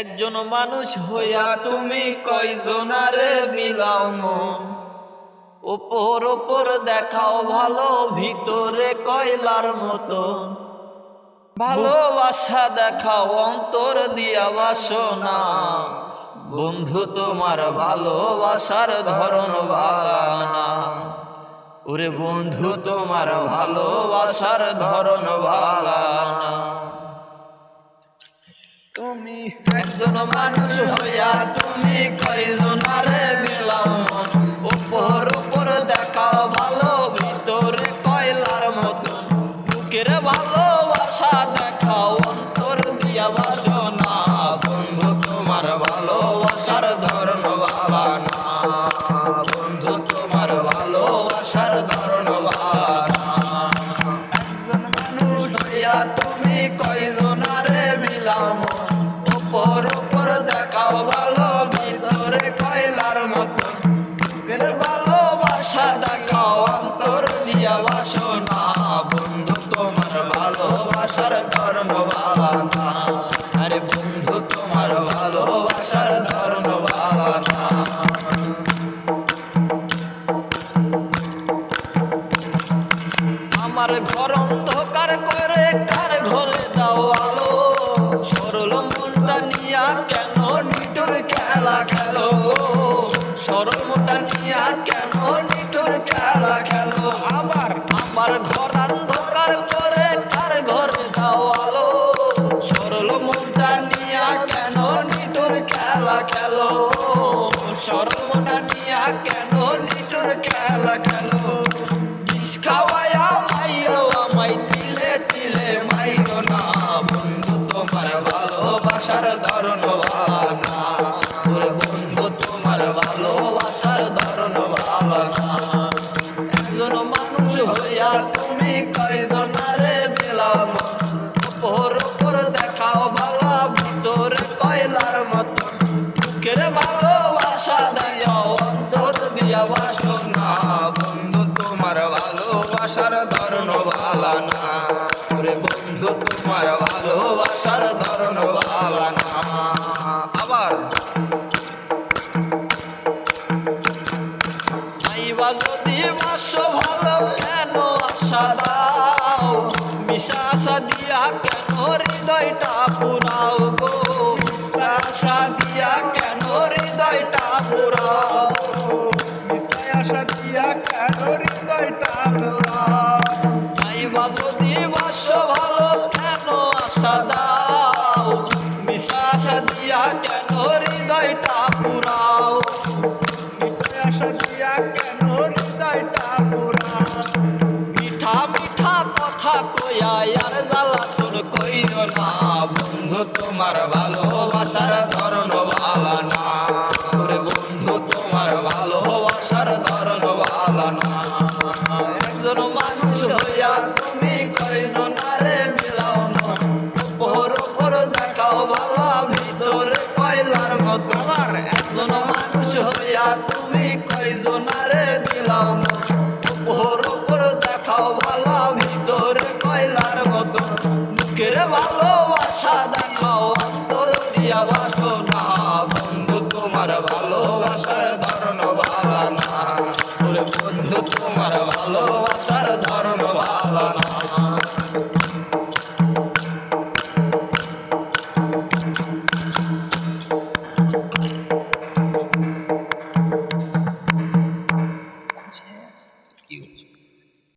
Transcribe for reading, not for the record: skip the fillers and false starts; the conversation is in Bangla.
একজন মানুষ হইয়া তুমি কয়জনারে বিলাও মন। ওপর ওপর দেখাও ভালো, ভিতরে কয়লার মতো। ভালোবাসা দেখাও অন্তর দিয়া বাসনা। বন্ধু তোমার ভালোবাসার ধরন বালানা। ওরে বন্ধু তোমার ভালোবাসার ধরন বালানা। তুমি একজন মানুষ হইয়া তুমি কয়জনারে বিলাও মন। উপর উপর দেখাও ভালো, ভিতরে কয়লার মতো। বুকের ভালোবাসা দেখাও অন্তর দিয়া বাসনা। বন্ধু তোমার ভালোবাসার ধরন বালানা। বন্ধু তোমার ভালোবাসার ধরন বালানা। একজন মানুষ হইয়া তুমি কয়জনারে বিলাও মন। উপর উপর দেখাও ভালো, ভিতরে কয়লার মতো। বুকের ভালোবাসা দেখাও অন্তর দিয়া বাসনা। বন্ধু তোমার ভালোবাসার ধরন বালানা। আরে বন্ধু তোমার ভালোবাসার ধরন বালানা। আমার ঘর অন্ধকার করে কার ঘরে দাও আলো। সরল মনটা নিয়া কেন নিঠুর খেলা খেলো। সরল মনটা নিয়া কেন নিঠুর খেলা খেলো। আমার ঘর অন্ধকার করে কার ঘরে দাও আলো। সরল মনটা নিয়া কেন নিঠুর খেলা খেলো। সরল মনটা নিয়া কেন নিঠুর খেলা খেলো। বিষ খাওয়ায়া মাইরো আমায় তিলে তিলে মাইরো না। বন্ধু তোমার ভালোবাসার ধরন বালানা। ওরে বন্ধু তোমার ভালোবাসার ধরন বালানা। একজন মানুষ হইয়া তুমি কয়জনারে বিলাও মন। উপর উপর দেখাও ভালো, ভিতরে কয়লার মতো। বুকের ভালোবাসা দাও অন্তর দিয়া বাসনা। বন্ধু তোমার ভালোবাসার ধরন বালানা। ওরে বন্ধু তোমার ভালোবাসার ধরন বালানা। আবার মাইবা যদি বাসো ভালো, কেন আশা দাও। মিশা আশা দিয়া কেন হৃদয়টা পুরাও গো। মিশা আশা দিয়া কেন হৃদয়টা পুরাও। মিথ্যা আশা দিয়া কেন হৃদয়টা পুরাও। মাইবা যদি বাসো ভালো, কেন আশা দাও। মিশা আশা দিয়া কেন হৃদয়টা পুরাও। আশা দিয়া কেন হৃদয়টা পুরাও। মিঠা মিঠা কথা কইয়া আর জ্বালাতন কইরো না। বন্ধু তোমার ভালোবাসার ধরন বালানা। ওরে বন্ধু তোমার ভালোবাসার ধরন বালানা। একজন মানুষ হইয়া তুমি কয়জনারে বিলাও মন। উপর উপর দেখাও ভালো, ভিতরে কয়লার মতো। একজন মানুষ হইয়া তুমি কয়জনারে বিলাও মন। উপর উপর দেখাও ভালো, ভিতরে কয়লার মতো। বুকের ভালোবাসা দেখাও অন্তর দিয়া বাসনা। বন্ধু তোমার ভালোবাসার ধরন বালানা। ওরে বন্ধু তোমার ভালোবাসার ধরন বালানা। You